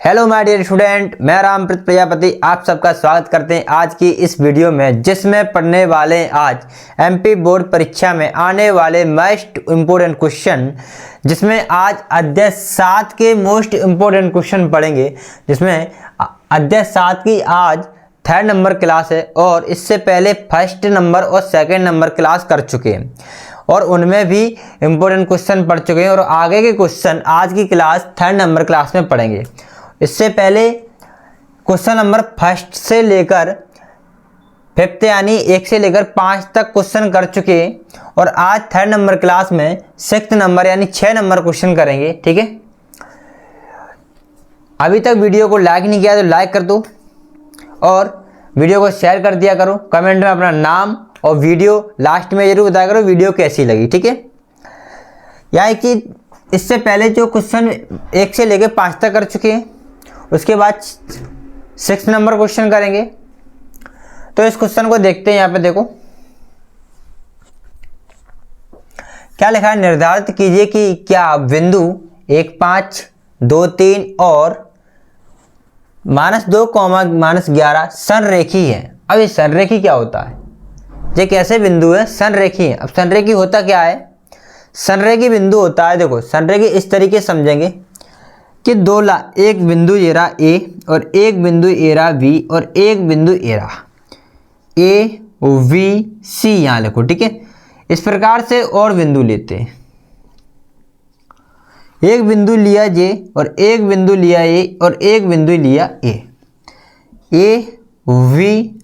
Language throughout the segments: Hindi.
हेलो माय डियर स्टूडेंट, मैं रामप्रीत प्रजापति आप सबका स्वागत करते हैं आज की इस वीडियो में, जिसमें पढ़ने वाले हैं आज एमपी बोर्ड परीक्षा में आने वाले मोस्ट इम्पोर्टेंट क्वेश्चन, जिसमें आज अध्याय 7 के मोस्ट इम्पोर्टेंट क्वेश्चन पढ़ेंगे। जिसमें अध्याय 7 की आज 3rd नंबर क्लास है और इससे पहले 1st नंबर और 2nd नंबर क्लास कर चुके हैं और उनमें भी इम्पोर्टेंट क्वेश्चन पढ़ चुके हैं और आगे के क्वेश्चन आज की क्लास 3rd नंबर क्लास में पढ़ेंगे। इससे पहले क्वेश्चन नंबर 1st से लेकर 5th यानी 1 से लेकर 5 तक क्वेश्चन कर चुके हैं और आज 3rd नंबर क्लास में 6th नंबर यानी 6 नंबर क्वेश्चन करेंगे। ठीक है, अभी तक वीडियो को लाइक नहीं किया तो लाइक कर दो और वीडियो को शेयर कर दिया करो। कमेंट में अपना नाम और वीडियो लास्ट में जरूर बताया करो वीडियो कैसी लगी। ठीक है, यानी कि इससे पहले जो क्वेश्चन 1 से लेकर 5 तक कर चुके हैं, उसके बाद 6 नंबर क्वेश्चन करेंगे। तो इस क्वेश्चन को देखते हैं। यहाँ पे देखो क्या लिखा है, निर्धारित कीजिए कि क्या बिंदु 1, 5, 2, 3 और -2, -11 संरेखी है। अब ये संरेखी क्या होता है? ये कैसे बिंदु है? संरेखी है। अब संरेखी होता क्या है? संरेखी बिंदु होता है, देखो संरेखी इस तरीके समझेंगे कि एक बिंदु ये रहा ए और एक बिंदु ये रहा बी और एक बिंदु ये रहा ए वी सी, यहाँ लिखो। ठीक है, इस प्रकार से और बिंदु लेते हैं। एक बिंदु लिया जे और एक बिंदु लिया ए और एक बिंदु लिया ए वी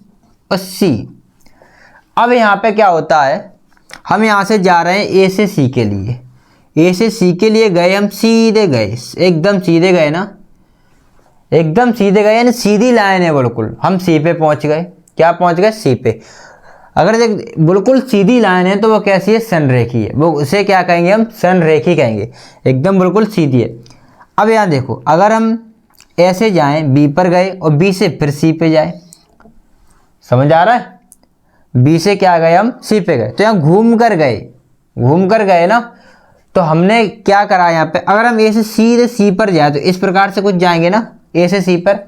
और सी। अब यहाँ पे क्या होता है, हम यहाँ से जा रहे हैं ए से सी के लिए। ए से सी के लिए गए, हम सीधे गए, एकदम सीधे गए ना, एकदम सीधे गए यानी सीधी लाइन है बिल्कुल। हम सी पे पहुंच गए। क्या पहुंच गए? सी पे। अगर बिल्कुल सीधी लाइन है तो वो कैसी है? संरेखी है। वो उसे क्या कहेंगे? हम संरेखी कहेंगे। एकदम बिल्कुल सीधी है। अब यहाँ देखो, अगर हम ऐसे जाएं, बी पर गए और बी से फिर सी पे जाए, समझ आ रहा है? बी से क्या गए? हम सी पे गए। तो यहाँ घूम कर गए ना। तो हमने क्या करा यहाँ पे, अगर हम ए से सीधे सी पर जाए तो इस प्रकार से कुछ जाएंगे ना, ए से सी पर,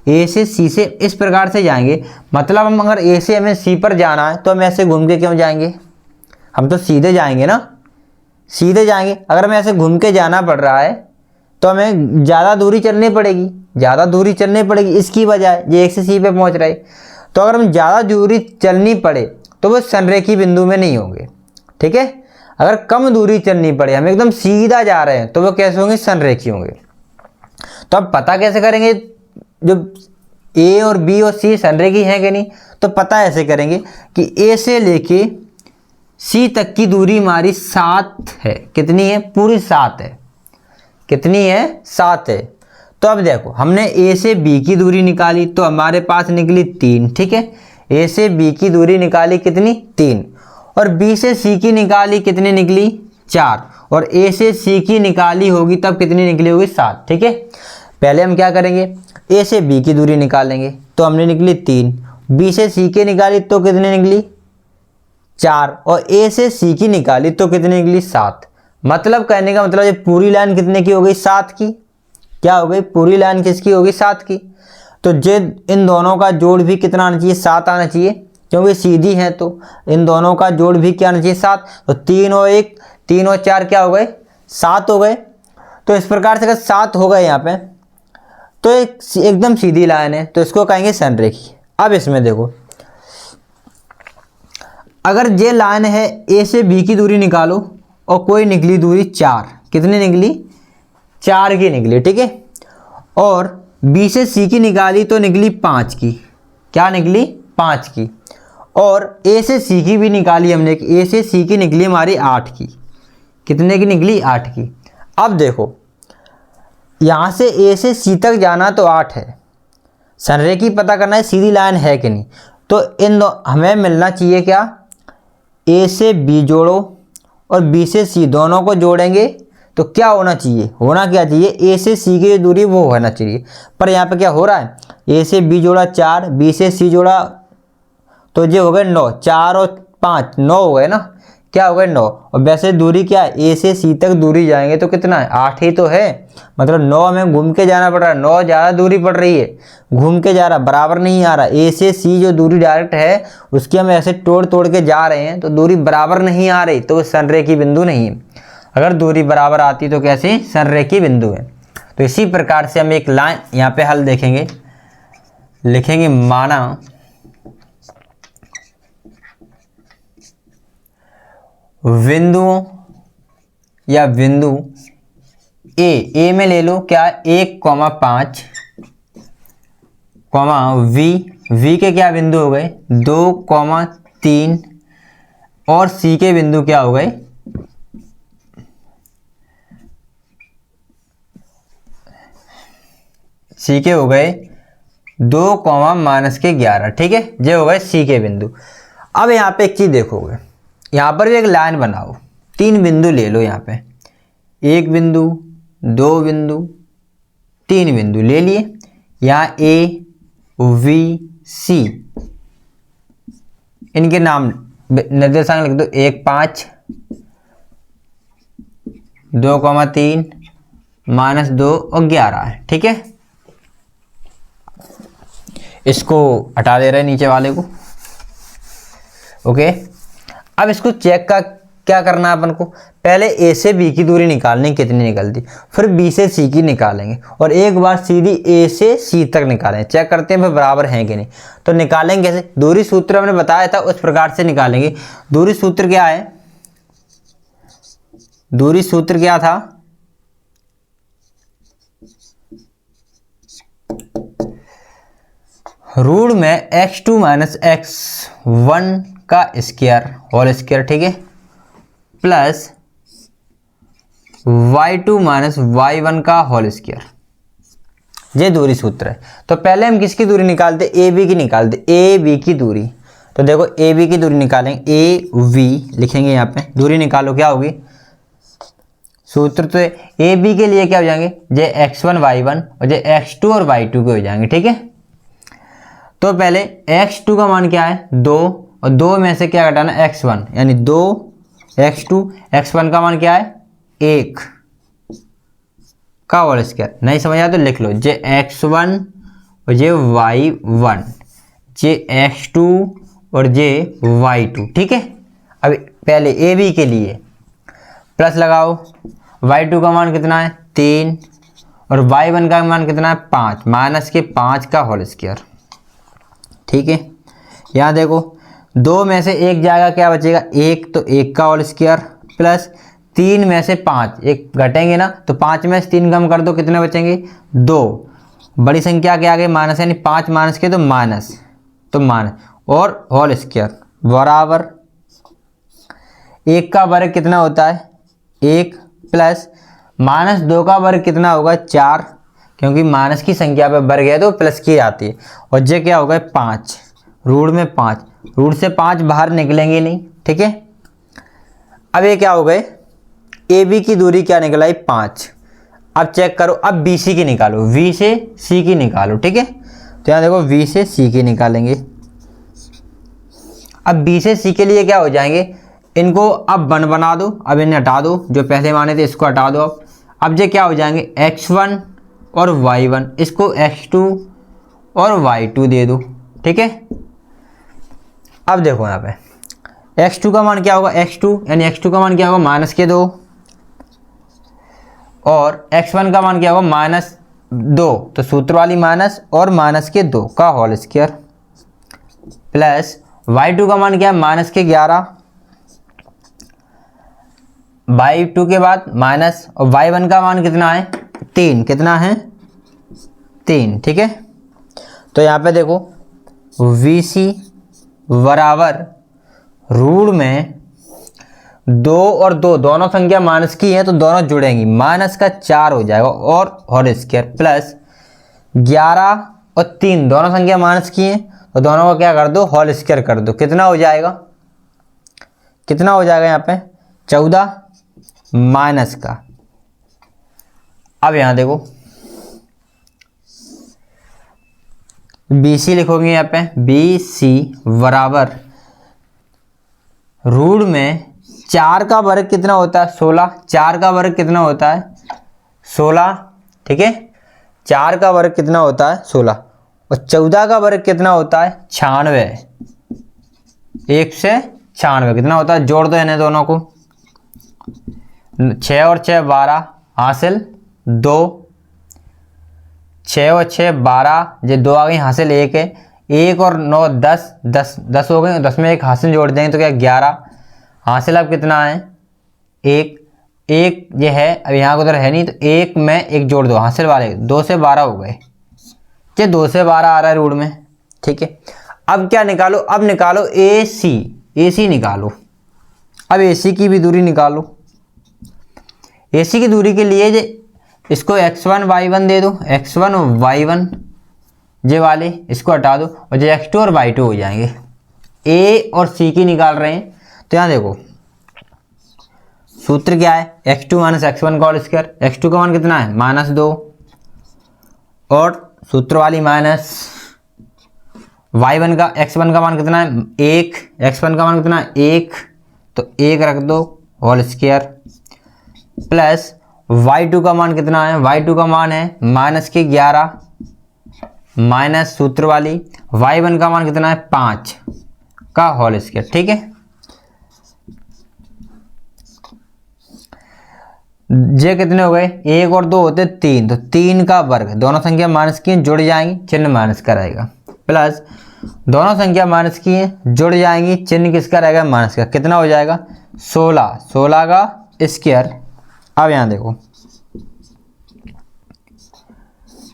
ए से सी से इस प्रकार से जाएंगे। मतलब हम अगर ए से हमें सी पर जाना है तो हम ऐसे घूम के क्यों जाएंगे? हम तो सीधे जाएंगे ना, सीधे जाएंगे। अगर हमें ऐसे घूम के जाना पड़ रहा है तो हमें ज़्यादा दूरी चलनी पड़ेगी, इसकी बजाय ये 1 से सी पे पहुँच रहे। तो अगर हम ज़्यादा दूरी चलनी पड़े तो वो संरेखी बिंदु में नहीं होंगे। ठीक है, अगर कम दूरी चलनी पड़े, हम एकदम सीधा जा रहे हैं, तो वो कैसे होंगे? संरेखी होंगे। तो अब पता कैसे करेंगे जो ए और बी और सी संरेखी हैं कि नहीं? तो पता ऐसे करेंगे कि ए से लेके सी तक की दूरी हमारी 7 है। कितनी है? पूरी 7 है। कितनी है? 7 है। तो अब देखो, हमने ए से बी की दूरी निकाली तो हमारे पास निकली 3। ठीक है, ए से बी की दूरी निकाली कितनी? 3। और बी से सी की निकाली कितनी निकली? 4। और ए से सी की निकाली होगी तब कितनी निकली होगी? 7। ठीक है, पहले हम क्या करेंगे, ए से बी की दूरी निकालेंगे तो हमने निकली 3। बी से सी की निकाली तो कितनी निकली? 4। और ए से सी की निकाली तो कितनी निकली? 7। मतलब कहने का मतलब ये पूरी लाइन कितने की हो गई? 7 की। क्या हो गई? पूरी लाइन किसकी होगी? 7 की। तो जे इन दोनों का जोड़ भी कितना आना चाहिए? 7 आना चाहिए, क्योंकि सीधी है। तो इन दोनों का जोड़ भी क्या आना चाहिए? 7। तो 3 और 4 क्या हो गए? 7 हो गए। तो इस प्रकार से अगर 7 हो गए यहाँ पे तो एकदम सीधी लाइन है, तो इसको कहेंगे संरेखी। अब इसमें देखो, अगर ये लाइन है, ए से बी की दूरी निकालो और कोई निकली दूरी 4। कितनी निकली? 4 की निकली। ठीक है, और बी से सी की निकाली तो निकली 5 की। क्या निकली? 5 की। और ए से सी की भी निकाली हमने, ए से सी की निकली हमारी 8 की। कितने की निकली? 8 की। अब देखो, यहाँ से ए से सी तक जाना तो 8 है। संरेखी पता करना है सीधी लाइन है कि नहीं। तो हमें मिलना चाहिए क्या? ए से बी जोड़ो और बी से सी, दोनों को जोड़ेंगे तो क्या होना चाहिए? होना क्या चाहिए? ए से सी की दूरी वो होना चाहिए। पर यहाँ पे क्या हो रहा है? ए से बी जोड़ा 4, बी से सी जोड़ा तो ये हो गए 9। 4 और 5 9 हो गए ना। क्या हो गए 9। और वैसे दूरी क्या है, ए से सी तक दूरी जाएंगे तो कितना है 8 ही तो है, मतलब 9 हमें घूम के जाना पड़ रहा है, 9 ज़्यादा दूरी पड़ रही है, घूम के जा रहा, बराबर नहीं आ रहा। ए से सी जो दूरी डायरेक्ट है उसकी हम ऐसे तोड़ तोड़ के जा रहे हैं तो दूरी बराबर नहीं आ रही, तो वो संरेखी बिंदु नहीं है। अगर दूरी बराबर आती तो कैसे संरेखी बिंदु है। तो इसी प्रकार से हम एक लाइन यहाँ पे हल देखेंगे, लिखेंगे माना बिंदुओं या बिंदु ए में ले लो क्या 1,5 कॉमा वी के क्या बिंदु हो गए 2,3 और सी के बिंदु क्या हो गए सी के हो गए 2,-11। ठीक है, ये हो गए सी के बिंदु। अब यहाँ पे एक चीज देखोगे, यहाँ पर भी एक लाइन बनाओ, 3 बिंदु ले लो, यहाँ पे 1 बिंदु 2 बिंदु 3 बिंदु ले लिए। यहाँ ए वी सी इनके नाम निर्देशांक लिख दो 1,5 2,3 -2 और 11 है। ठीक है, इसको हटा दे रहे हैं नीचे वाले को। ओके, अब इसको चेक का क्या करना है अपन को, पहले ए से बी की दूरी निकालनी कितनी निकलती, फिर बी से सी की निकालेंगे और एक बार सीधी ए से सी तक निकालेंगे, चेक करते हैं फिर बराबर हैं कि नहीं। तो निकालेंगे कैसे, दूरी सूत्र हमने बताया था उस प्रकार से निकालेंगे। दूरी सूत्र क्या है, दूरी सूत्र क्या था, रूट में x2 - x1 का स्क्वायर होल स्क्वायर, ठीक है, प्लस y2 - y1 का होल स्क्वायर। ये दूरी सूत्र है। तो पहले हम किसकी दूरी निकालते, ए बी की निकालते, ए बी की दूरी। तो देखो ए बी की दूरी निकालेंगे, ए वी लिखेंगे यहाँ पे, दूरी निकालो क्या होगी, सूत्र तो ए बी के लिए क्या हो जाएंगे, जे x1 y1 और जे x2 और y2 के हो जाएंगे। ठीक है, तो पहले x2 का मान क्या है 2 और 2 में से क्या घटाना x1, यानी 2 x2, x1 का मान क्या है 1 का होल स्क्वायर। नहीं समझ आया तो लिख लो जे x1 और जे y1, जे x2 और जे y2। ठीक है, अब पहले ए बी के लिए प्लस लगाओ, y2 का मान कितना है 3 और y1 का मान कितना है 5 माइनस के 5 का होल स्क्वायर। ठीक है, यहाँ देखो 2 में से 1 जाएगा, क्या बचेगा 1, तो 1 का होल स्क्वायर प्लस 3 में से 5 1 घटेंगे ना, तो 5 में से 3 कम कर दो, कितने बचेंगे 2, बड़ी संख्या के आगे माइनस, यानी 5 माइनस के तो माइनस, तो माइनस और होल स्क्वायर बराबर 1 का वर्ग कितना होता है 1 प्लस -2 का वर्ग कितना होगा 4, क्योंकि माइनस की संख्या पे वर्ग है तो प्लस की आती है, और जे क्या होगा 5, रूट में 5, रूट से 5 बाहर निकलेंगे नहीं। ठीक है, अब ये क्या हो गए, ए बी की दूरी क्या निकलाई 5। अब चेक करो, अब बी सी की निकालो, वी से सी की निकालो। ठीक है, तो यहाँ देखो वी से सी की निकालेंगे। अब बी से सी के लिए क्या हो जाएंगे, इनको अब 1 बना दो, अब इन्हें हटा दो, जो पहले माने थे इसको हटा दो। अब ये क्या हो जाएंगे x1 और y1, इसको x2 और y2 दे दो। ठीक है, अब देखो यहाँ पे x2 का मान क्या होगा x2, यानी x2 का मान क्या होगा -2 और x1 का मान क्या होगा -2, तो सूत्र वाली माइनस और -2 का होल स्क्वायर प्लस y2 का मान क्या है -11, y2 के बाद माइनस और y1 का मान कितना है 3, कितना है 3। ठीक है, तो यहाँ पे देखो VC बराबर रूट में 2 और 2 दोनों संख्या माइनस की है तो दोनों जुड़ेंगी, -4 हो जाएगा और होल स्क्वायर प्लस 11 और 3 दोनों संख्या माइनस की है तो दोनों को क्या कर दो होल स्क्वायर कर दो, कितना हो जाएगा, कितना हो जाएगा यहाँ पे 14 माइनस का। अब यहाँ देखो BC लिखोगे यहाँ पे BC बराबर रूट में 4 का वर्ग कितना होता है 16, 4 का वर्ग कितना होता है 16, ठीक है। 4 का वर्ग कितना होता है 16 और 14 का वर्ग कितना होता है 96, 1 से 96 कितना होता है, जोड़ दो इन्हें दोनों को, 6 और 6 12 हासिल 2, 6 और 6 12, ये 2 आ गई हासिल 1 है, 1 और 9 10, 10 हो गए, 10 में 1 हासिल जोड़ देंगे तो क्या 11 हासिल। अब कितना है 1, ये है, अब यहाँ को उधर है नहीं तो 1 में 1 जोड़ दो हासिल वाले, 2 से 12 हो गए, ये 2 से 12 आ रहा है रूट में, ठीक है। अब क्या निकालो, अब निकालो AC निकालो। अब AC की भी दूरी निकालो। AC की दूरी के लिए जे इसको x1 y1 दे दो, x1 और y1 ये वाले इसको हटा दो और जो x2 और y2 हो जाएंगे। A और C की निकाल रहे हैं तो यहाँ देखो सूत्र क्या है, x2 माइनस x1 का होल स्क्वायर, x2 का मान कितना है -2 और सूत्र वाली माइनस y1 का x1 का मान कितना है 1, x1 का मान कितना है 1 तो 1 रख दो होल स्क्वायर प्लस y2 का मान कितना है, y2 का मान है -11 माइनस सूत्र वाली y1 का मान कितना है 5 का होल स्क्वायर, ठीक है। ये कितने हो गए 1 और 2 होते 3 तो 3 का वर्ग, दोनों संख्या माइनस की जुड़ जाएंगी, चिन्ह माइनस का रहेगा, प्लस दोनों संख्या माइनस की जुड़ जाएंगी, चिन्ह किसका रहेगा माइनस का, कितना हो जाएगा 16 का स्क्वायर। अब यहाँ देखो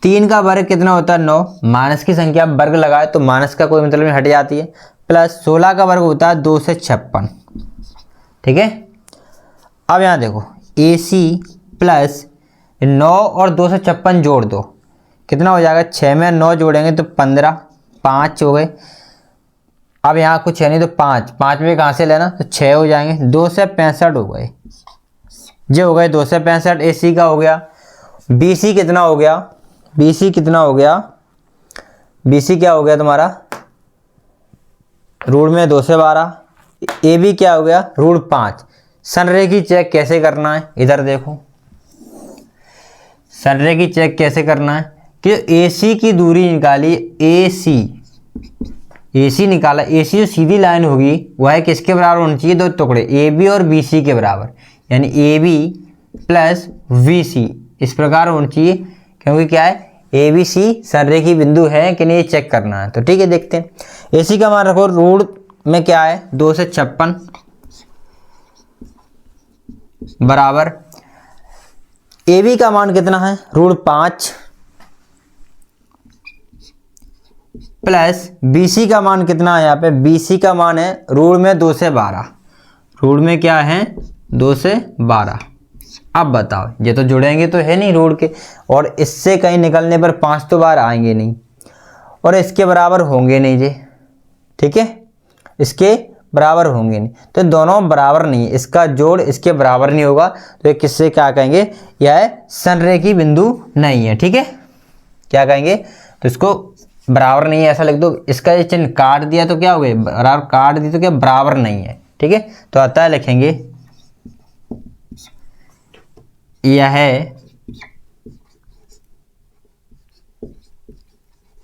3 का वर्ग कितना होता है 9, माइनस की संख्या वर्ग लगाए तो माइनस का कोई मतलब नहीं हट जाती है, प्लस 16 का वर्ग होता है 2 से 56, ठीक है। अब यहाँ देखो AC प्लस 9 और 2 से 56 जोड़ दो कितना हो जाएगा, 6 में 9 जोड़ेंगे तो 15, 5 हो गए। अब यहाँ कुछ है नहीं तो 5 में कहाँ से लेना तो 6 हो जाएंगे, 2 से 65 हो गए, ये हो गए 2 से 65 AC का हो गया। BC कितना हो गया, BC कितना हो गया, BC क्या हो गया तुम्हारा रूट में 2 से 12, AB क्या हो गया रूट 5। संरेखी चेक कैसे करना है, इधर देखो संरेखी चेक कैसे करना है कि AC की दूरी निकाली, AC निकाला, AC जो सीधी लाइन होगी वह किसके बराबर होनी चाहिए, 2 टुकड़े AB और BC के बराबर, यानी AB प्लस BC इस प्रकार होनी चाहिए, क्योंकि क्या है ABC संरेखी बिंदु है कि नहीं ये चेक करना है। तो ठीक है देखते हैं, AC का मान रखो रूट में क्या है 2 से 56 बराबर AB का मान कितना है रूट 5 प्लस BC का मान कितना है, यहाँ पे BC का मान है रूट में 2 से 12, रूट में क्या है 2 से 12। अब बताओ ये तो जुड़ेंगे तो है नहीं रूट के, और इससे कहीं निकलने पर 5 तो बार आएंगे नहीं और इसके बराबर होंगे नहीं जी, ठीक है इसके बराबर होंगे नहीं, तो दोनों बराबर नहीं है, इसका जोड़ इसके बराबर नहीं होगा तो ये किससे क्या कहेंगे, यह संरेखी बिंदु नहीं है, ठीक है क्या कहेंगे, तो इसको बराबर नहीं है ऐसा लिख दो। इसका ये चिन्ह काट दिया तो क्या हो गया, बराबर काट दी तो क्या बराबर नहीं है, ठीक है। तो अतः लिखेंगे यह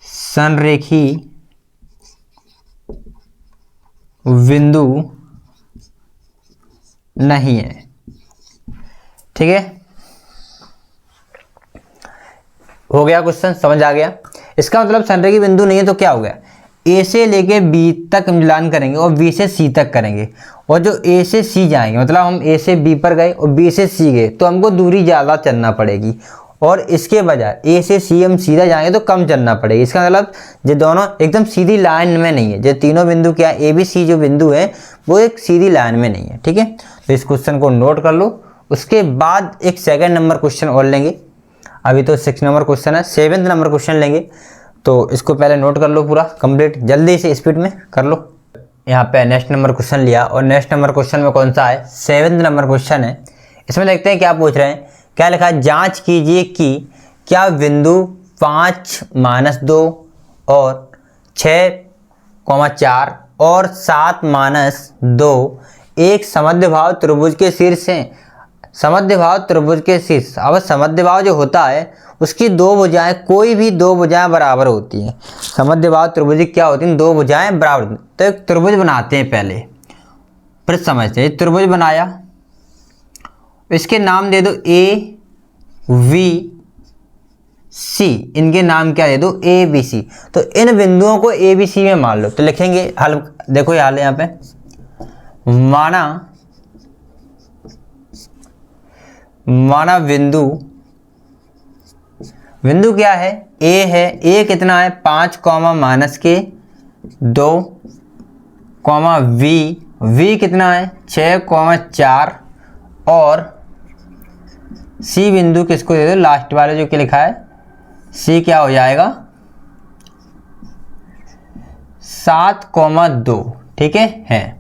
संरेखी बिंदु नहीं है, ठीक है। हो गया क्वेश्चन, समझ आ गया। इसका मतलब संरेखी बिंदु नहीं है तो क्या हो गया, A से लेके B तक मिलान करेंगे और B से C तक करेंगे, और जो A से C जाएंगे मतलब हम A से B पर गए और B से C गए तो हमको दूरी ज़्यादा चलना पड़ेगी, और इसके बजाय A से C हम सीधा जाएंगे तो कम चलना पड़ेगी। इसका मतलब ये दोनों एकदम सीधी लाइन में नहीं है, जो तीनों बिंदु क्या है ABC जो बिंदु है वो एक सीधी लाइन में नहीं है, ठीक है। तो इस क्वेश्चन को नोट कर लो, उसके बाद एक सेकेंड नंबर क्वेश्चन और लेंगे, अभी तो 6 नंबर क्वेश्चन है, 7th नंबर क्वेश्चन लेंगे, तो इसको पहले नोट कर लो पूरा कंप्लीट, जल्दी से स्पीड में कर लो। यहाँ पे नेक्स्ट नंबर क्वेश्चन लिया और नेक्स्ट नंबर क्वेश्चन में कौन सा है 7th नंबर क्वेश्चन है। इसमें देखते हैं क्या पूछ रहे हैं, क्या लिखा है, जांच कीजिए कि क्या बिंदु 5-2 और 6,4 और 7-2 एक समद्विबाहु त्रिभुज के शीर्ष हैं। समद्विबाहु त्रिभुज के शीर्ष, अब समद्विबाहु जो होता है उसकी दो भुजाएं, कोई भी दो भुजाएं बराबर होती हैं। समद्विबाहु त्रिभुज क्या होती हैं? दो भुजाएं बराबर होती हैं। तो एक त्रिभुज बनाते हैं पहले, फिर समझते हैं। त्रिभुज बनाया, इसके नाम दे दो ए वी सी, इनके नाम क्या दे दो? A B C. तो इन बिंदुओं को ए बी सी में मान लो। तो लिखेंगे हल, देखो ये हल है यहाँ पे, माना बिंदु क्या है? ए है। ए कितना है? 5 माइनस के 2 वी कितना है? 6 4 और सी बिंदु किसको दे दो? लास्ट वाले जो कि लिखा है सी क्या हो जाएगा? 7 2। ठीक है।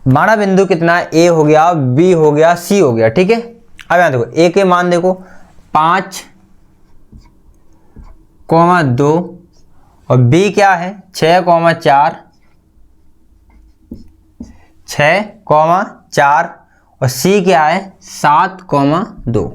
माना बिंदु कितना है? ए हो गया, बी हो गया, सी हो गया। ठीक है। अब यहां देखो ए के मान देखो 5 2 और बी क्या है? 6 4 और सी क्या है? 7 2।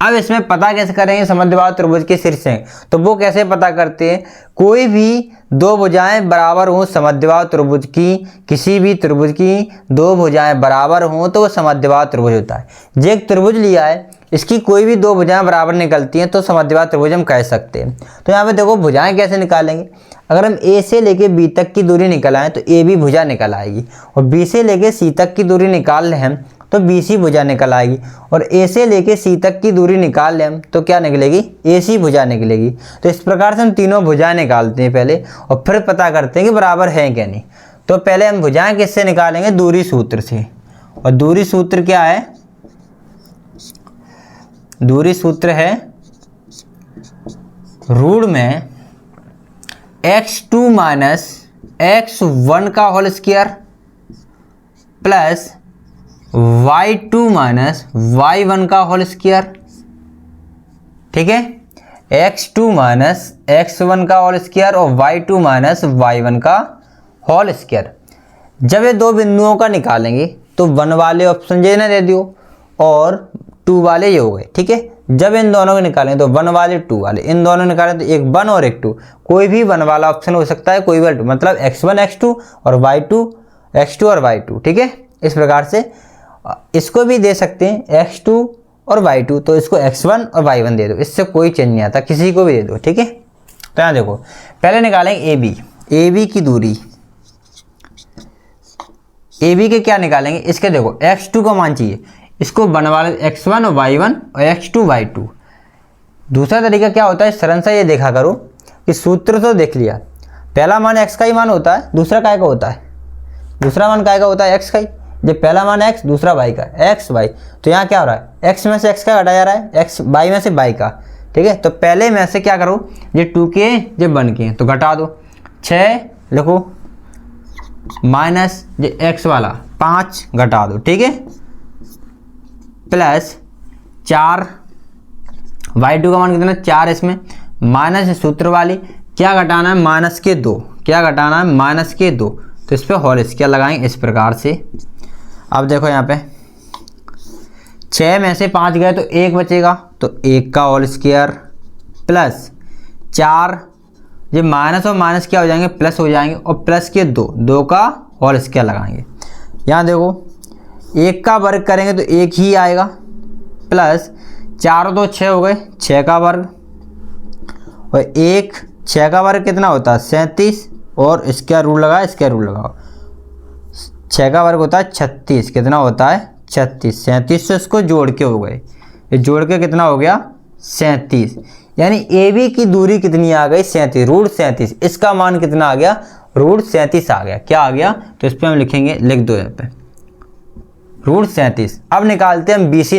अब इसमें पता कैसे करेंगे समद्विबाहु त्रिभुज के शीर्ष हैं? तो वो कैसे पता करते हैं? कोई भी दो भुजाएं बराबर हों समद्विबाहु त्रिभुज की, किसी भी त्रिभुज की दो भुजाएं बराबर हों तो वो समद्विबाहु त्रिभुज होता है। जो एक त्रिभुज लिया है, इसकी कोई भी दो भुजाएं बराबर निकलती हैं तो समद्विबाहु त्रिभुज हम कह सकते हैं। तो यहाँ पे देखो भुजाएं कैसे निकालेंगे। अगर हम ए से लेके बी तक की दूरी निकालें तो ए बी भुजा निकल आएगी, और बी से लेके सी तक की दूरी निकाल लें हम तो बी सी भुजा निकल आएगी, और ए से लेके सी तक की दूरी निकाल लें हम तो क्या निकलेगी? ए सी भुजा निकलेगी। तो इस प्रकार से हम तीनों भुजाएं निकालते हैं पहले, और फिर पता करते हैं कि बराबर हैं क्या नहीं। तो पहले हम भुजाएं किससे निकालेंगे? दूरी सूत्र से। और दूरी सूत्र क्या है? दूरी सूत्र है रूट में x2 माइनस x1 का whole square plus y2 minus y1 का होल स्क्वायर। ठीक है। x2 माइनस x1 का होल स्क्वायर और y2 माइनस y1 का होल स्क्वायर। जब ये दो बिंदुओं का निकालेंगे तो 1 वाले ऑप्शन ये ना दे दियो और 2 वाले ये हो गए। ठीक है। जब इन दोनों को निकालें तो 1 वाले 2 वाले, इन दोनों निकालें तो एक 1 और एक 2, कोई भी 1 वाला ऑप्शन हो सकता है, कोई भी 2, मतलब x1 x2 और y2 x2 और y2। ठीक है। इस प्रकार से इसको भी दे सकते हैं x2 और y2, तो इसको x1 और y1 दे दो, इससे कोई चेंज नहीं आता, किसी को भी दे दो। ठीक है। तो यहाँ देखो पहले निकालेंगे ए बी की दूरी। ए बी के क्या निकालेंगे? इसके देखो x2 का मान चाहिए, इसको बनवा ले x1 और y1 और x2 y2। दूसरा तरीका क्या होता है? सरल सा ये देखा करो कि सूत्र तो देख लिया, पहला मान x का ही मान होता है, दूसरा काय का होता है? दूसरा मान काय का होता है? x का ही। जब पहला मान x, दूसरा y का, x y। तो यहाँ क्या हो रहा है? x में से x का घटा जा रहा है, x y में से y का। ठीक है। तो पहले में से क्या करो, ये 2 के ये 1 के तो घटा दो, 6 लिखो माइनस ये x वाला 5 घटा दो। ठीक है। प्लस 4 y2 का मान कितना? 4 इसमें माइनस सूत्र वाली क्या घटाना है? माइनस के 2। क्या घटाना है? माइनस के 2। तो इस पर होल स्क्वायर लगाएंगे इस प्रकार से। अब देखो यहाँ पे 6 में से 5 गए तो 1 बचेगा, तो 1 का होल स्क्वायर प्लस 4, ये माइनस और माइनस क्या हो जाएंगे? प्लस हो जाएंगे, और प्लस के 2 का होल स्क्वायर लगाएंगे। यहाँ देखो 1 का वर्ग करेंगे तो 1 ही आएगा, प्लस 4 और 2 6 हो गए, 6 का वर्ग, और 6 का वर्ग कितना होता है? 37, और इसका रूल लगाओ, इसका रूल लगाओ, 6 का वर्ग होता है 36। कितना होता है? 36। 37 से इसको जोड़ के हो गए, ये जोड़ के कितना हो गया? 37। यानी ए बी की दूरी कितनी आ गई? 37, रूट 37। इसका मान कितना आ गया? रूट 37 आ गया। क्या आ गया? तो इस पर हम लिखेंगे, लिख दो यहाँ पे रूट 37। अब निकालते हैं हम बी सी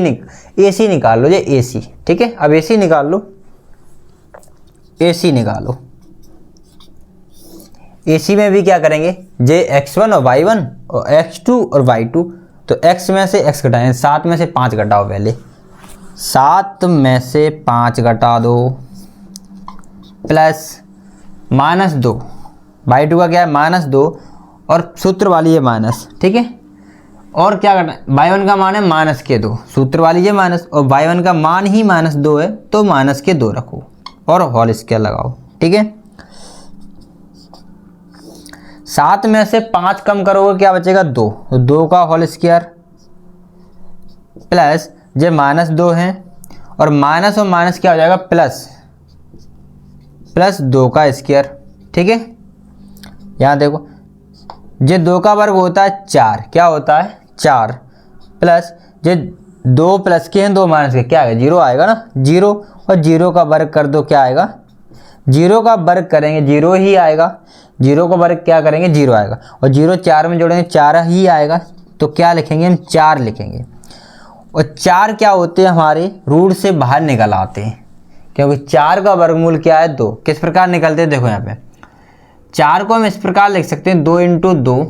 ए सी निकाल लो, ये ए सी। ठीक है। अब ए सी निकाल लो, ए सी निकालो। ए सी में भी क्या करेंगे? जे x1 और y1 और x2 और y2। तो x में से x घटाएं, 7 में से 5 घटाओ, पहले 7 में से 5 घटा दो, प्लस -2, y2 का क्या है? -2, और सूत्र वाली ये माइनस, ठीक है। और क्या करना है, y1 का मान है -2, सूत्र वाली ये माइनस, और y1 का मान ही -2 है तो -2 रखो और होल स्क्वायर लगाओ, ठीक है। 7 में से 5 कम करोगे क्या बचेगा, 2, तो 2 का होल स्क्वायर प्लस ये -2 है और माइनस क्या हो जाएगा, प्लस 2 का स्क्वायर, ठीक है। यहाँ देखो ये 2 का वर्ग होता है 4, क्या होता है 4, प्लस ये 2 प्लस के हैं 2 माइनस के, क्या आएगा 0 आएगा ना, 0, और 0 का वर्ग कर दो क्या आएगा, 0 का वर्ग करेंगे 0 ही आएगा, 0 का वर्ग क्या करेंगे 0 आएगा, और 0 4 में जोड़ेंगे 4 ही आएगा, तो क्या लिखेंगे हम 4 लिखेंगे। और 4 क्या होते हैं हमारे रूट से बाहर निकल आते हैं, क्योंकि 4 का वर्गमूल क्या है 2। किस प्रकार निकलते हैं, देखो यहाँ पे 4 को हम इस प्रकार लिख सकते हैं 2 × 2,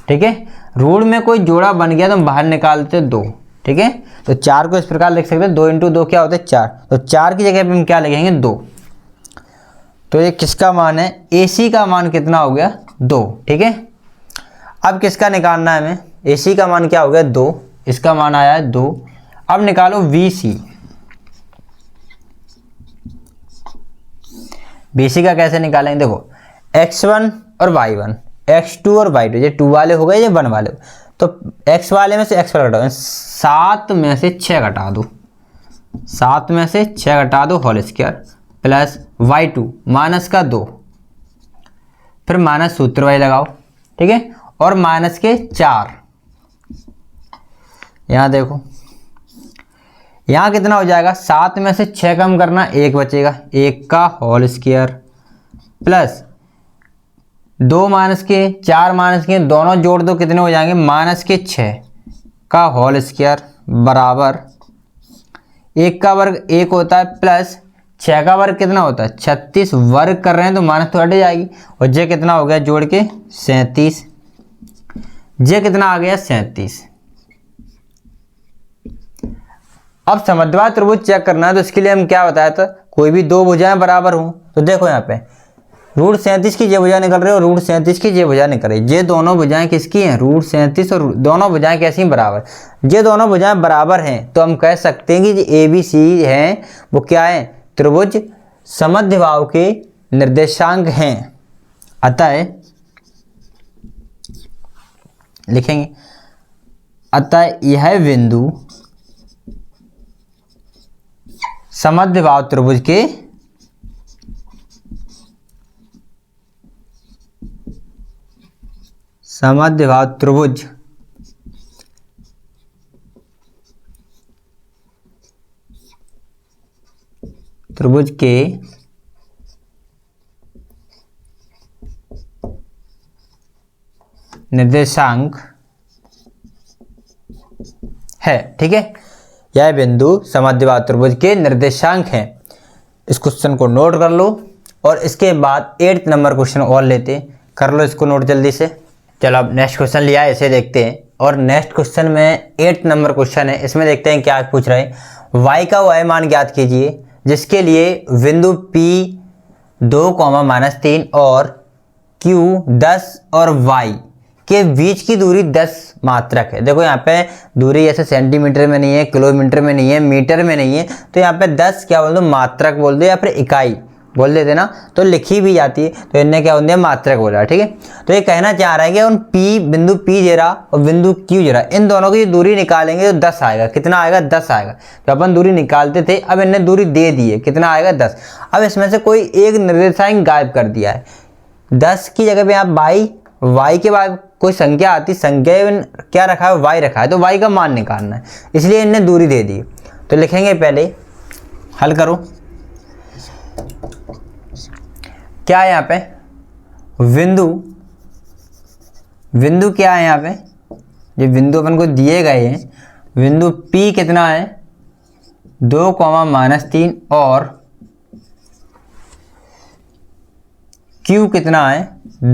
ठीक है। रूट में कोई जोड़ा बन गया तो हम बाहर निकालते 2, ठीक है। तो 4 को इस प्रकार लिख सकते हैं 2 × 2 क्या होता है 4, तो 4 की जगह पे हम क्या लिखेंगे 2। तो ये किसका मान है, AC का मान कितना हो गया 2, ठीक है। अब किसका निकालना है हमें, AC का मान क्या हो गया 2, इसका मान आया है 2। अब निकालो BC, BC का कैसे निकालेंगे, देखो x1 और y1, x2 और y2, ये 2 वाले हो गए, ये 1 वाले हो, तो x वाले में से x वाले घटाओ, 7 में से 6 घटा दो, 7 में से 6 घटा दो होल स्क्वायर, प्लस y2 -2, फिर माइनस सूत्र वाली लगाओ, ठीक है, और -4। यहाँ देखो यहाँ कितना हो जाएगा, 7 में से 6 कम करना 1 बचेगा, 1 का होल स्क्वायर, प्लस 2 -4 दोनों जोड़ दो कितने हो जाएंगे, -6 का होल स्क्वायर बराबर 1 का वर्ग 1 होता है, प्लस 6 का वर्ग कितना होता है 36, वर्ग कर रहे हैं तो माइनस तो हट जाएगी, और जे कितना हो गया जोड़ के 37, जे कितना आ गया 37। अब समद्विबाहु त्रिभुज चेक करना है तो इसके लिए हम क्या बताया था, कोई भी 2 भुजाएं बराबर हों, तो देखो यहाँ पे √37 की ये भुजा निकल रही है और √37 की ये भुजा निकल रही है, ये दोनों भुजाएं किसकी हैं, √37, और दोनों भुजाएं कैसी हैं बराबर, ये दोनों भुजाएं बराबर हैं तो हम कह सकते हैं कि जो ABC हैं वो क्या है, त्रिभुज समद्विबाहु के निर्देशांक हैं। अतः लिखेंगे, अतः यह बिंदु समद्विबाहु त्रिभुज के समद्विबाहु त्रिभुज के निर्देशांक है, ठीक है। यह बिंदु समद्विबाहु त्रिभुज के निर्देशांक हैं। इस क्वेश्चन को नोट कर लो और इसके बाद 8 नंबर क्वेश्चन और लेते, कर लो इसको नोट जल्दी से। चलो अब नेक्स्ट क्वेश्चन लिया है, इसे देखते हैं। और नेक्स्ट क्वेश्चन में 8 नंबर क्वेश्चन है, इसमें देखते हैं क्या पूछ रहे हैं। y का y मान ज्ञात कीजिए जिसके लिए बिंदु P 2, और Q 10 और y के बीच की दूरी 10 मात्रक है। देखो यहाँ पे दूरी ऐसे सेंटीमीटर में नहीं है, किलोमीटर में नहीं है, मीटर में नहीं है, तो यहाँ पे 10 क्या बोल दो, मात्रक बोल दो या फिर इकाई बोल देते ना, तो लिखी भी जाती है, तो इन्हें क्या बोल दिया, मात्रक बोला, ठीक है। तो ये कहना चाह रहा है कि उन बिंदु P जरा और बिंदु Q जरा, इन दोनों की दूरी निकालेंगे तो 10 आएगा। कितना आएगा, 10 आएगा। तो अपन दूरी निकालते थे, अब इन्हें दूरी दे दी है, कितना आएगा 10। अब इसमें से कोई एक निर्देशांक गायब कर दिया है, 10 की जगह पे आप y के बाद कोई संख्या आती, संख्या क्या रखा है, y रखा है, तो y का मान निकालना है, इसलिए इन्हें दूरी दे दी। तो लिखेंगे, पहले हल करो। क्या है यहाँ पे, बिंदु क्या है यहाँ पे, ये बिंदु अपन को दिए गए हैं। बिंदु P कितना है 2, और Q कितना है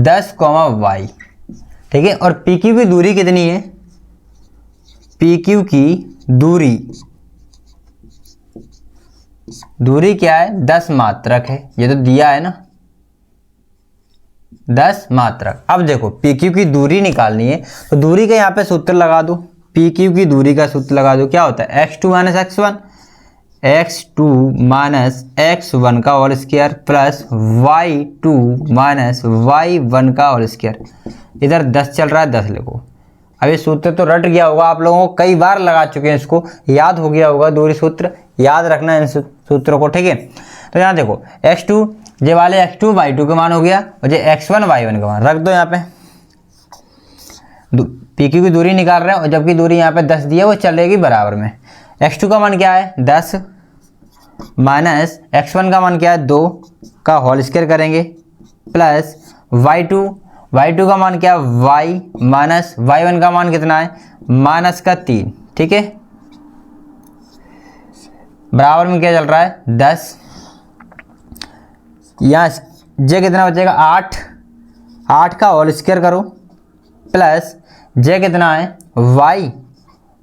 10, y, ठीक है। और PQ की दूरी कितनी है, PQ की दूरी क्या है 10 मात्रक है, ये तो दिया है ना। 10 मात्रक। अब देखो पी क्यू की दूरी निकालनी है तो दूरी का यहाँ पे सूत्र लगा दो, पी क्यू की दूरी का सूत्र लगा दो। क्या होता है x2 minus x1, x2 minus x1 का whole square plus y2 minus y1 का होल स्क्वायर। इधर 10 चल रहा है, 10 लिखो। अब ये सूत्र तो रट गया होगा आप लोगों को, कई बार लगा चुके हैं, इसको याद हो गया होगा। दूरी सूत्र याद रखना इन सूत्रों को, ठीक है। तो यहाँ देखो x2 ये वाले x2 y2 का मान हो गया और ये x1 y1 का मान रख दो यहाँ पे। पी क्यू की दूरी निकाल रहे हैं और जबकि दूरी यहाँ पे 10 दी है वो चलेगी बराबर में। x2 का मान क्या है 10 माइनस x1 का मान क्या है 2 का होल स्क्वायर करेंगे प्लस y2 का मान क्या है y माइनस y1 का मान कितना है माइनस का 3, ठीक है। बराबर में क्या चल रहा है 10। यहाँ जे कितना बचेगा 8 का होल स्क्वायर करो प्लस जे कितना है y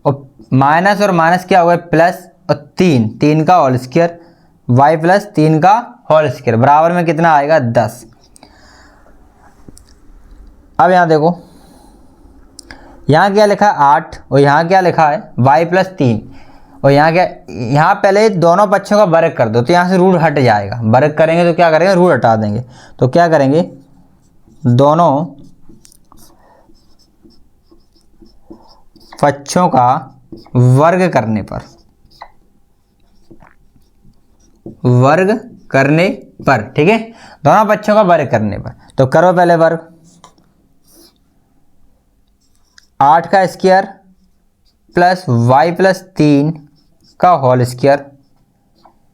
और माइनस क्या होगा प्लस और 3 का होल स्क्वायर y प्लस 3 का होल स्क्वायर बराबर में कितना आएगा 10। अब यहाँ देखो यहाँ क्या लिखा है 8 और यहाँ क्या लिखा है y प्लस 3 और यहाँ क्या, यहाँ पहले दोनों पक्षों का वर्ग कर दो तो यहाँ से रूट हट जाएगा। वर्ग करेंगे तो क्या करेंगे रूट हटा देंगे। तो क्या करेंगे दोनों पक्षों का वर्ग करने पर ठीक है, दोनों पक्षों का वर्ग करने पर। तो करो पहले वर्ग 8 का स्क्वायर प्लस y प्लस 3 का होल स्क्वायर,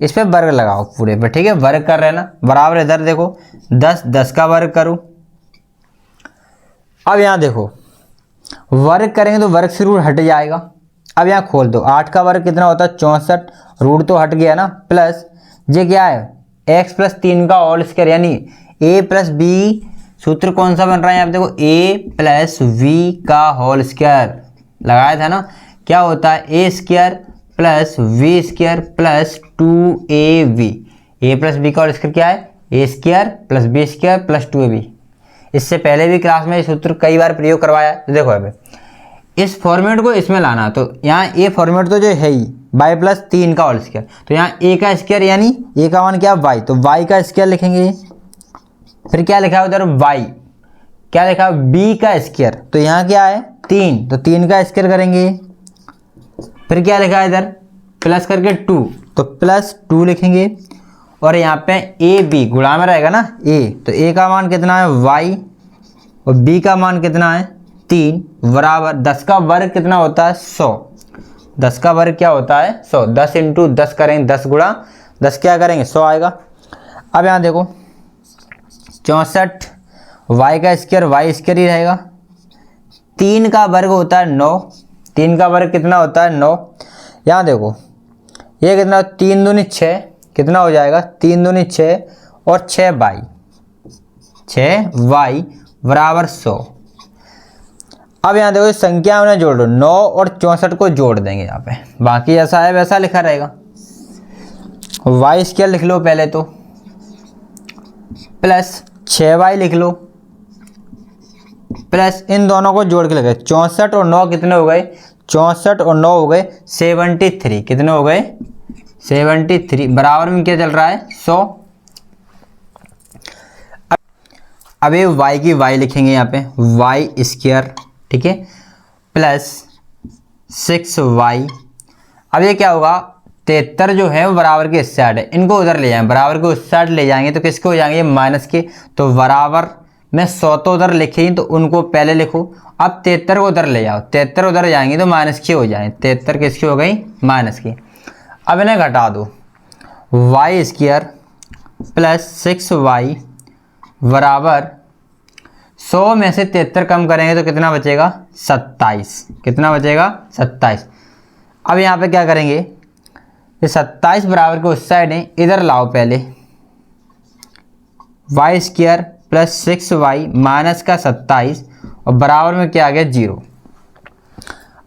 इस पे वर्ग लगाओ पूरे पे, ठीक है। वर्ग कर रहे हैं ना बराबर। इधर देखो 10 का वर्ग करो। अब यहाँ देखो वर्ग करेंगे तो वर्ग से रूट हट जाएगा। अब यहाँ खोल दो 8 का वर्ग कितना होता है 64, रूट तो हट गया ना, प्लस ये क्या है x प्लस 3 का होल स्क्वायर यानी a प्लस बी। सूत्र कौन सा बन रहा है यहाँ पे देखो a प्लस वी का होल स्क्वायर लगाया था ना। क्या होता है a square plus b square plus 2ab। A plus b का होल स्क्वायर क्या है a square plus b square plus 2ab। इससे पहले भी क्लास में ये सूत्र कई बार प्रयोग करवाया। तो देखो अब इस फॉर्मेट को इसमें लाना, तो यहाँ ए फॉर्मेट तो जो है ही y प्लस 3 का होल स्क्वायर, तो यहाँ a का स्क्वायर यानी a का मान क्या y, तो y का स्क्वायर लिखेंगे। फिर क्या लिखा है उधर y, क्या लिखा है b का स्क्वायर, तो यहाँ क्या है 3, तो 3 का स्क्वायर करेंगे। फिर क्या लिखा है इधर प्लस करके 2, तो प्लस 2 लिखेंगे। और यहाँ पे ए बी गुणा में रहेगा ना a, तो a का मान कितना है y और b का मान कितना है 3 बराबर 10 का वर्ग कितना होता है 100। 10 का वर्ग क्या होता है 100। 10 इंटू 10 करेंगे 10 गुणा 10 क्या करेंगे 100 आएगा। अब यहाँ देखो 64 y का स्क्वायर ही रहेगा। 3 का वर्ग होता है 9, 3 का वर्ग कितना होता है 9। यहाँ देखो ये कितना 3 दूनी 6 कितना हो जाएगा 3 दूनी 6 और 6y बराबर 100। अब यहाँ देखो संख्या में जोड़ दो 9 और 64 को जोड़ देंगे यहाँ पे, बाकी जैसा है वैसा लिखा रहेगा। y स्क्वायर लिख लो पहले तो प्लस 6y लिख लो प्लस इन दोनों को जोड़ के लगे 64 और 9 कितने हो गए 64 और 9 हो गए 73। कितने हो गए 73 बराबर में क्या चल रहा है 100। अब ये y की y लिखेंगे यहाँ पे y स्क्वायर, ठीक है, प्लस 6y। अब ये क्या होगा 73 जो है वो बराबर के इस साइड है, इनको उधर ले जाएंगे, बराबर को उस साइड ले जाएंगे तो किसके हो जाएंगे ये माइनस के। तो बराबर में 100 तो उधर लिखे ही, तो उनको पहले लिखो। अब 73 को उधर ले जाओ, 73 उधर जाएंगे तो माइनस की हो जाएंगे, 73 किसकी हो गई माइनस की। अब इन्हें घटा दो y स्क्वायर प्लस 6y बराबर 100 में से 73 कम करेंगे तो कितना बचेगा 27। कितना बचेगा 27। अब यहाँ पे क्या करेंगे ये 27 बराबर के उस साइड है, इधर लाओ पहले y square plus 6y minus का 27 और बराबर में क्या आ गया 0।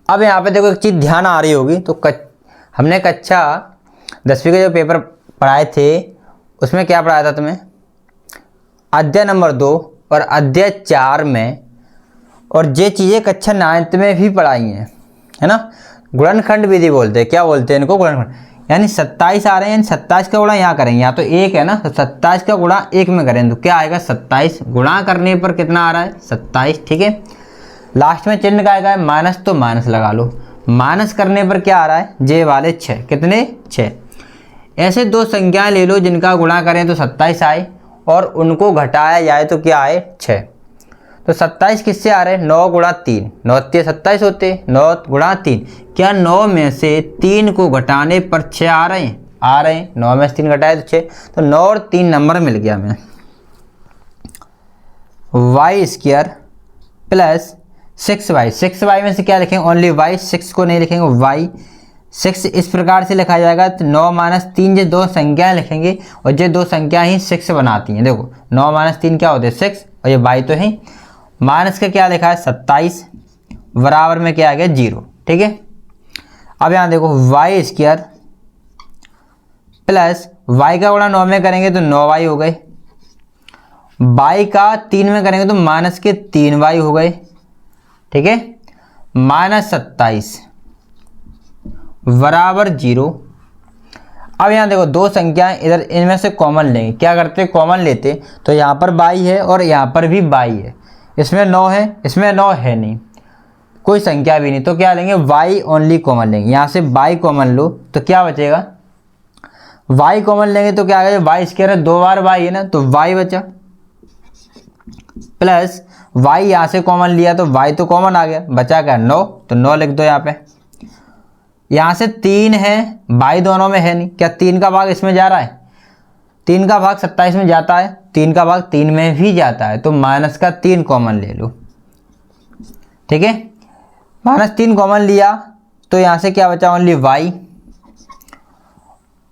अब यहाँ पे देखो एक चीज़ ध्यान आ रही होगी, तो हमने कक्षा 10वीं के जो पेपर पढ़ाए थे उसमें क्या पढ़ाया था तुम्हें, अध्याय नंबर 2 और अध्याय 4 में, और ये चीज़ें कक्षा 9 में भी पढ़ाई हैं, है ना। गुणनखंड विधि बोलते हैं, क्या बोलते हैं इनको, गुणनखंड। यानी 27 आ रहे हैं, यानी 27 का गुणा यहाँ करेंगे, यहाँ तो 1 है ना, तो 27 का गुणा 1 में करें तो क्या आएगा 27, गुणा करने पर कितना आ रहा है 27, ठीक है। लास्ट में चिन्ह का आएगा माइनस, तो माइनस लगा लो, माइनस करने पर क्या आ रहा है जे वाले 6, कितने 6। ऐसे दो संख्याएं ले लो जिनका गुणा करें तो 27 आए और उनको घटाया जाए तो क्या आए 6। तो 27 किससे आ रहे हैं, 9 गुणा 3, 9 3 27 होते, 9 गुणा 3, क्या 9 में से 3 को घटाने पर 6 आ रहे हैं, आ रहे हैं, 9 में से 3 घटाए तो 6, तो 9 और 3 नंबर मिल गया हमें। Y square plus 6y, 6y में से क्या लिखेंगे ओनली y, 6 को नहीं लिखेंगे y, 6 इस प्रकार से लिखा जाएगा, तो 9 माइनस 3 ये दो संख्याएं लिखेंगे और ये दो संख्या ही 6 बनाती हैं। देखो 9 माइनस 3 क्या होते हैं 6, और ये y तो है, माइनस का क्या लिखा है 27, बराबर में क्या आ गया 0, ठीक है। अब यहाँ देखो y स्क्वायर प्लस y का गुणा 9 में करेंगे तो 9y हो गए, y का 3 में करेंगे तो माइनस के 3y हो गए, ठीक है, माइनस 27 बराबर 0। अब यहाँ देखो दो संख्याएं इधर, इनमें से कॉमन लेंगे, क्या करते कॉमन लेते, तो यहाँ पर y है और यहाँ पर भी y है, इसमें 9 है, इसमें 9 है नहीं, कोई संख्या भी नहीं, तो क्या लेंगे y ओनली कॉमन लेंगे, यहाँ से y कॉमन लो तो क्या बचेगा, y कॉमन लेंगे तो क्या आ गया, y स्क्वायर है, 2 बार y है ना, तो y बचा, प्लस y यहाँ से कॉमन लिया तो y तो कॉमन आ गया, बचा क्या 9, तो 9 लिख दो यहाँ पे। यहाँ से 3 है, y दोनों में है नहीं, क्या 3 का भाग इसमें जा रहा है, 3 का भाग 27 में जाता है, 3 का भाग 3 में भी जाता है, तो माइनस का 3 कॉमन ले लो, ठीक है। माइनस 3 कॉमन लिया तो यहाँ से क्या बचा ओनली y,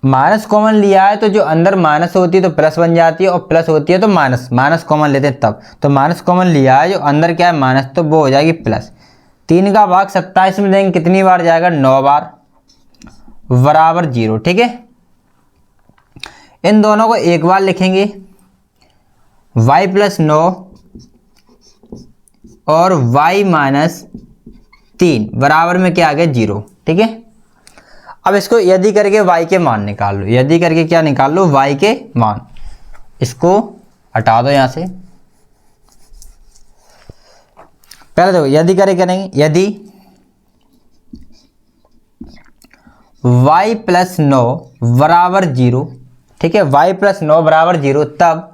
माइनस कॉमन लिया है तो जो अंदर माइनस होती है तो प्लस बन जाती है और प्लस होती है तो माइनस, माइनस कॉमन लेते हैं तब, तो माइनस कॉमन लिया है जो अंदर क्या है माइनस, तो वो हो जाएगी प्लस। 3 का भाग 27 में देंगे कितनी बार जाएगा 9 बार, बराबर 0, ठीक है। इन दोनों को एक बार लिखेंगे, y प्लस 9 और y माइनस 3 बराबर में क्या आ गया 0, ठीक है। अब इसको यदि करके y के मान निकाल लो, यदि करके क्या निकाल लो y के मान, इसको हटा दो यहाँ से, पहले देखो यदि करे करेंगे, यदि y प्लस 9 बराबर 0, ठीक है, y प्लस 9 बराबर 0, तब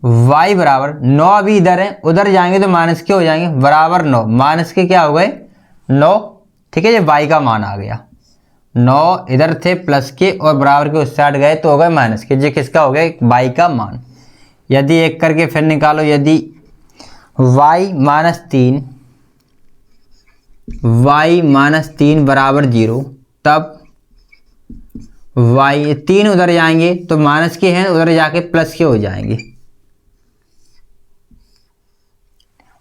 y बराबर 9 अभी इधर है, उधर जाएंगे तो माइनस के हो जाएंगे, बराबर 9, माइनस के क्या हो गए 9, ठीक है, ये y का मान आ गया, 9 इधर थे प्लस के और बराबर के उस साइड गए तो हो गए माइनस के, ये किसका हो गया y का मान। यदि एक करके फिर निकालो, यदि y माइनस 3, y माइनस 3 बराबर 0, तब y 3 उधर जाएंगे तो माइनस के हैं, उधर जाके प्लस के हो जाएंगे,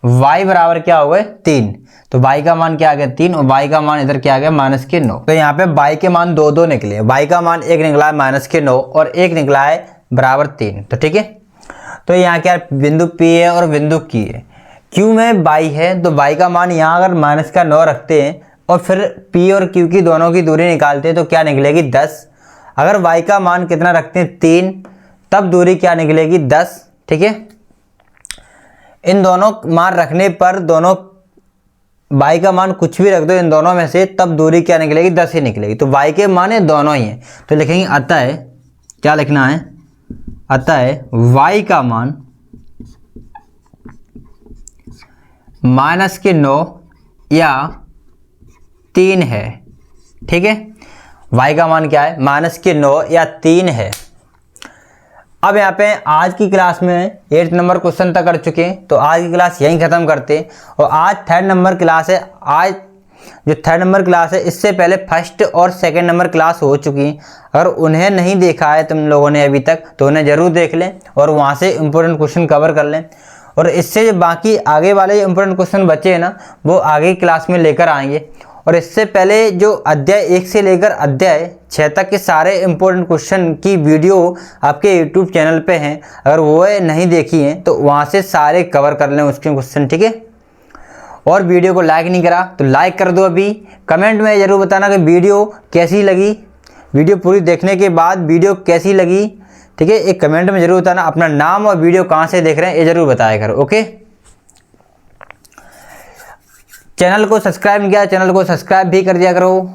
y बराबर क्या हो गए 3, तो y का मान क्या आ गया 3 और y का मान इधर क्या आ गया माइनस के 9। तो यहाँ पे y के मान दो निकले, y का मान एक निकला है माइनस के 9 और एक निकला है बराबर 3, तो ठीक है। तो यहाँ क्या बिंदु P है और बिंदु Q है, Q में y है तो y का मान यहाँ अगर माइनस का 9 रखते हैं और फिर P और Q की दोनों की दूरी निकालते हैं तो क्या निकलेगी 10। अगर y का मान कितना रखते हैं 3, तब दूरी क्या निकलेगी 10, ठीक है। इन दोनों मान रखने पर दोनों y का मान कुछ भी रख दो इन दोनों में से, तब दूरी क्या निकलेगी 10 ही निकलेगी, तो y के मान ये दोनों ही हैं, तो लिखेंगे अतः, क्या लिखना है अतः y का मान माइनस के 9 या 3 है, ठीक है। y का मान क्या है माइनस के 9 या 3 है। अब यहाँ पे आज की क्लास में 8 नंबर क्वेश्चन तक कर चुके हैं, तो आज की क्लास यहीं ख़त्म करते हैं। और आज 3rd नंबर क्लास है, आज जो 3rd नंबर क्लास है इससे पहले 1st और 2nd नंबर क्लास हो चुकी हैं। अगर उन्हें नहीं देखा है तुम लोगों ने अभी तक तो उन्हें ज़रूर देख लें और वहाँ से इम्पोर्टेंट क्वेश्चन कवर कर लें, और इससे जो बाकी आगे वाले इम्पोर्टेंट क्वेश्चन बचे हैं ना वो आगे की क्लास में लेकर आएंगे। और इससे पहले जो अध्याय 1 से लेकर अध्याय 6 तक के सारे इंपॉर्टेंट क्वेश्चन की वीडियो आपके यूट्यूब चैनल पे हैं, अगर वो नहीं देखी हैं तो वहाँ से सारे कवर कर लें उसके क्वेश्चन, ठीक है। और वीडियो को लाइक नहीं करा तो लाइक कर दो अभी। कमेंट में ज़रूर बताना कि वीडियो कैसी लगी, वीडियो पूरी देखने के बाद वीडियो कैसी लगी, ठीक है। एक कमेंट में ज़रूर बताना, अपना नाम और वीडियो कहाँ से देख रहे हैं ये ज़रूर बताया करो, ओके। चैनल को सब्सक्राइब नहीं किया, चैनल को सब्सक्राइब भी कर दिया करो,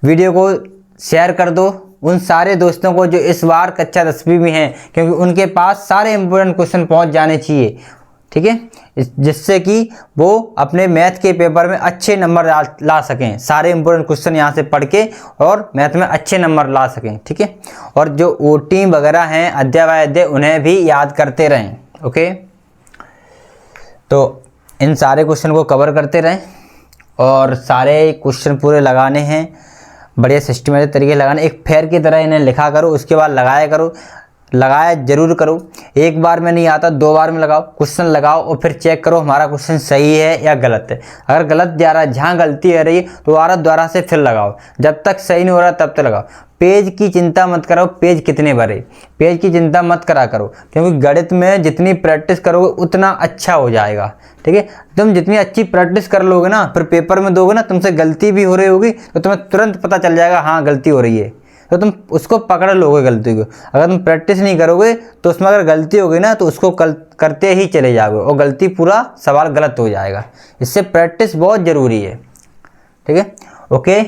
वीडियो को शेयर कर दो उन सारे दोस्तों को जो इस बार कक्षा 10वीं में हैं, क्योंकि उनके पास सारे इंपॉर्टेंट क्वेश्चन पहुंच जाने चाहिए, ठीक है, जिससे कि वो अपने मैथ के पेपर में अच्छे नंबर ला सकें, सारे इंपॉर्टेंट क्वेश्चन यहाँ से पढ़ के और मैथ में अच्छे नंबर ला सकें, ठीक है। और जो OT वगैरह हैं अध्याय बाय अध्याय उन्हें भी याद करते रहें, ओके। तो इन सारे क्वेश्चन को कवर करते रहें और सारे क्वेश्चन पूरे लगाने हैं, बढ़िया सिस्टमेटिक तरीके लगाने, एक फेयर की तरह इन्हें लिखा करो, उसके बाद लगाया करो, लगाया जरूर करो। एक बार में नहीं आता, 2 बार में लगाओ, क्वेश्चन लगाओ और फिर चेक करो हमारा क्वेश्चन सही है या गलत है। अगर गलत जा रहा है, जहाँ गलती आ रही है तो दोबारा से फिर लगाओ, जब तक सही नहीं हो रहा तब तक लगाओ। पेज की चिंता मत करो, पेज कितने भरे, पेज की चिंता मत करा करो, क्योंकि गणित में जितनी प्रैक्टिस करोगे उतना अच्छा हो जाएगा, ठीक है। तुम जितनी अच्छी प्रैक्टिस कर लोगे ना, फिर पेपर में दोगे ना, तुमसे गलती भी हो रही होगी तो तुम्हें तुरंत पता चल जाएगा हाँ गलती हो रही है, तो तुम उसको पकड़ लोगे गलती को। अगर तुम प्रैक्टिस नहीं करोगे तो उसमें अगर गलती होगी ना तो उसको करते ही चले जाओगे और गलती पूरा सवाल गलत हो जाएगा। इससे प्रैक्टिस बहुत ज़रूरी है, ठीक है, ओके।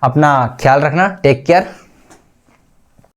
अपना ख्याल रखना, टेक केयर।